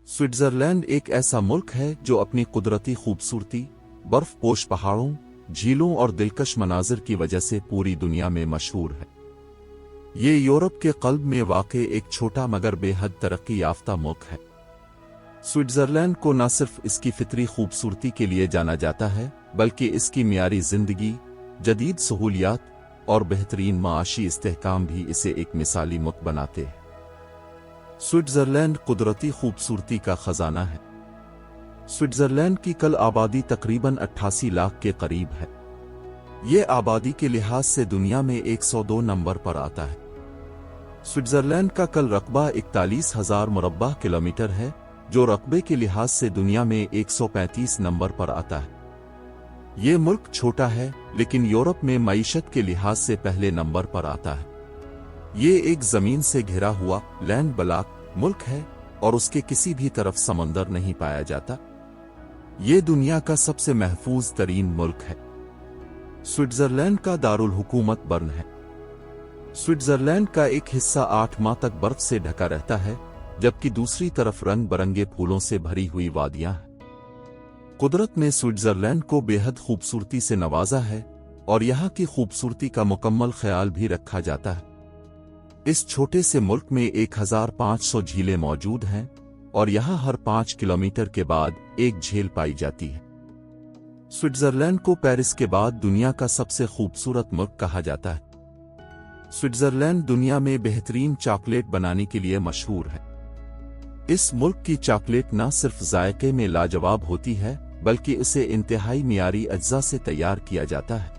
Switzerland एक ऐसा मुल्क है जो अपनी कुदरती खूबसूरती, बर्फ पोश पहाड़ों, झीलों और दिलकश मनाजिर की वजह से पूरी दुनिया में मशहूर है। ये यूरोप के क़ल्ब में वाक़े एक छोटा मगर बेहद तरक्की याफ्ता मुल्क है। स्विट्जरलैंड को न सिर्फ इसकी फितरी खूबसूरती के लिए जाना जाता है, बल्कि इसकी मियारी जिंदगी, जदीद सहूलियात और बेहतरीन माशी इस्तेहकाम भी इसे एक मिसाली मुल्क बनाते हैं। स्विट्जरलैंड कुदरती खूबसूरती का खजाना है। स्विट्जरलैंड की कल आबादी तकरीबन 88 लाख के करीब है। ये आबादी के लिहाज से दुनिया में 102 नंबर पर आता है। स्विट्जरलैंड का कल रकबा 41,000 मुरब्बा किलोमीटर है, जो रकबे के लिहाज से दुनिया में 135 नंबर पर आता है। ये मुल्क छोटा है, लेकिन यूरोप में मईशत के लिहाज से पहले नंबर पर आता है। ये एक जमीन से घिरा हुआ लैंड ब्लॉक मुल्क है और उसके किसी भी तरफ समंदर नहीं पाया जाता। ये दुनिया का सबसे महफूज तरीन मुल्क है। स्विट्जरलैंड का दारुल हुकूमत बर्न है। स्विट्जरलैंड का एक हिस्सा 8 माह तक बर्फ से ढका रहता है, जबकि दूसरी तरफ रंग बरंगे फूलों से भरी हुई वादियां हैं। कुदरत ने स्विट्जरलैंड को बेहद खूबसूरती से नवाजा है और यहाँ की खूबसूरती का मुकम्मल ख्याल भी रखा जाता है। इस छोटे से मुल्क में 1500 झीलें मौजूद हैं और यहाँ हर 5 किलोमीटर के बाद एक झील पाई जाती है। स्विट्जरलैंड को पेरिस के बाद दुनिया का सबसे खूबसूरत मुल्क कहा जाता है। स्विट्जरलैंड दुनिया में बेहतरीन चॉकलेट बनाने के लिए मशहूर है। इस मुल्क की चॉकलेट न सिर्फ जायके में लाजवाब होती है, बल्कि इसे इंतहाई मियारी अज्जा से तैयार किया जाता है।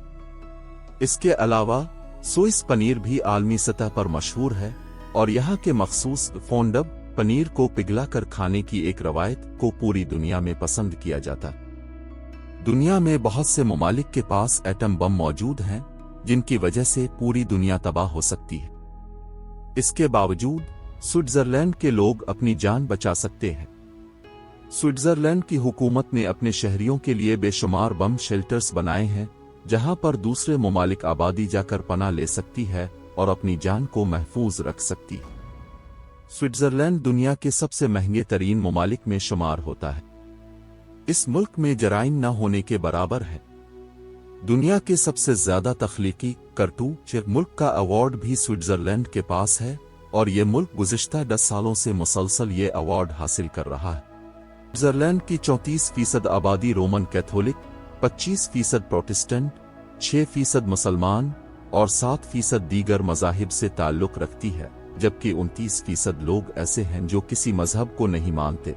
इसके अलावा स्विस पनीर भी आलमी सतह पर मशहूर है और यहाँ के मखसूस फोंडब पनीर को पिघलाकर खाने की एक रवायत को पूरी दुनिया में पसंद किया जाता है। दुनिया में बहुत से ममालिक के पास एटम बम मौजूद हैं, जिनकी वजह से पूरी दुनिया तबाह हो सकती है। इसके बावजूद स्विट्जरलैंड के लोग अपनी जान बचा सकते हैं। स्विट्जरलैंड की हुकूमत ने अपने शहरियों के लिए बेशुमार बम शेल्टर्स बनाए हैं, जहां पर दूसरे ममालिक आबादी जाकर पनाह ले सकती है और अपनी जान को महफूज रख सकती है। स्विट्जरलैंड दुनिया के सबसे महंगे तरीन ममालिक में शुमार होता है। इस मुल्क में जराइम न होने के बराबर है। दुनिया के सबसे ज्यादा तख्लीकी करतू मुल्क का अवार्ड भी स्विट्जरलैंड के पास है और ये मुल्क गुज़िश्ता 10 सालों से मुसलसल ये अवार्ड हासिल कर रहा है। स्विट्जरलैंड की 34% आबादी रोमन कैथोलिक, 25% प्रोटेस्टेंट, 6% मुसलमान और 7% दीगर मज़ाहिब से ताल्लुक़ रखती है, जबकि 29% लोग ऐसे हैं जो किसी मजहब को नहीं मानते।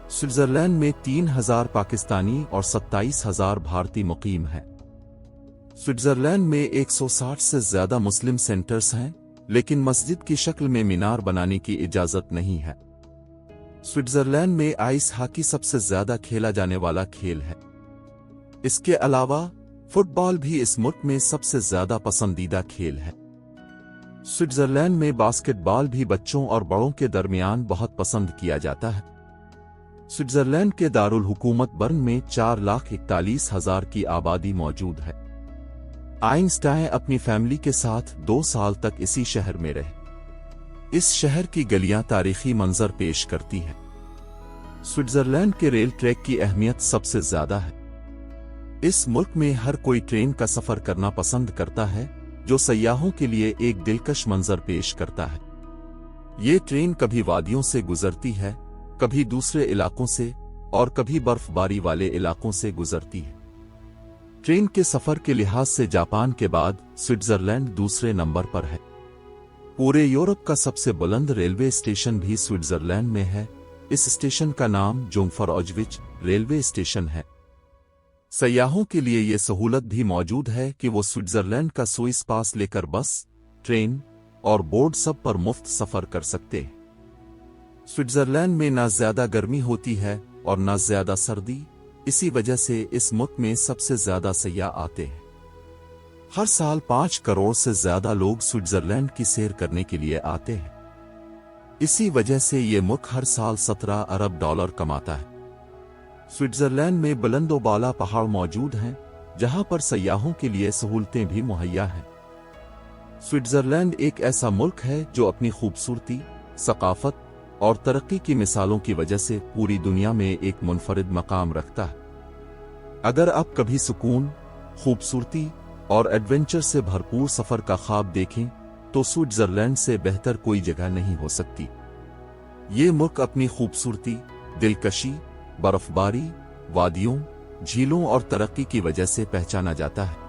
स्विट्जरलैंड में 3,000 पाकिस्तानी और 27,000 भारतीय मुकीम हैं। स्विट्जरलैंड में 160 से ज्यादा मुस्लिम सेंटर्स हैं, लेकिन मस्जिद की शक्ल में मीनार बनाने की इजाजत नहीं है। स्विट्जरलैंड में आइस हॉकी सबसे ज्यादा खेला जाने वाला खेल है। इसके अलावा फुटबॉल भी इस मुल्क में सबसे ज्यादा पसंदीदा खेल है। स्विट्जरलैंड में बास्केटबॉल भी बच्चों और बड़ों के दरमियान बहुत पसंद किया जाता है। स्विट्जरलैंड के दारुल हुकूमत बर्न में 4,41,000 की आबादी मौजूद है। आइंस्टाइन अपनी फैमिली के साथ 2 साल तक इसी शहर में रहे। इस शहर की गलियां तारीखी मंजर पेश करती हैं। स्विट्जरलैंड के रेल ट्रैक की अहमियत सबसे ज्यादा है। इस मुल्क में हर कोई ट्रेन का सफर करना पसंद करता है, जो सयाहों के लिए एक दिलकश मंजर पेश करता है। ये ट्रेन कभी वादियों से गुजरती है, कभी दूसरे इलाकों से और कभी बर्फबारी वाले इलाकों से गुजरती है। ट्रेन के सफर के लिहाज से जापान के बाद स्विट्जरलैंड दूसरे नंबर पर है। पूरे यूरोप का सबसे बुलंद रेलवे स्टेशन भी स्विट्जरलैंड में है। इस स्टेशन का नाम जोंगफर ऑजविच रेलवे स्टेशन है। सयाहों के लिए यह सहूलत भी मौजूद है कि वो स्विट्जरलैंड का स्विस पास लेकर बस, ट्रेन और बोट सब पर मुफ्त सफर कर सकते हैं। स्विट्जरलैंड में ना ज्यादा गर्मी होती है और ना ज्यादा सर्दी, इसी वजह से इस मुल्क में सबसे ज्यादा सयाह आते हैं। हर साल 5 करोड़ से ज्यादा लोग स्विट्जरलैंड की सैर करने के लिए आते हैं। इसी वजह से ये मुल्क हर साल 17 अरब डॉलर कमाता है। स्विट्जरलैंड में बुलंदोबाला पहाड़ मौजूद हैं, जहां पर सयाहों के लिए सहूलतें भी मुहैया हैं। स्विट्जरलैंड एक ऐसा मुल्क है जो अपनी खूबसूरती, सकाफत اور ترقی کی مثالوں کی وجہ سے پوری دنیا میں ایک منفرد مقام رکھتا ہے۔ اگر آپ کبھی سکون، خوبصورتی اور ایڈونچر سے بھرپور سفر کا خواب دیکھیں تو سوئٹزرلینڈ سے بہتر کوئی جگہ نہیں ہو سکتی۔ یہ ملک اپنی خوبصورتی، دلکشی، برف باری، وادیوں، جھیلوں اور ترقی کی وجہ سے پہچانا جاتا ہے۔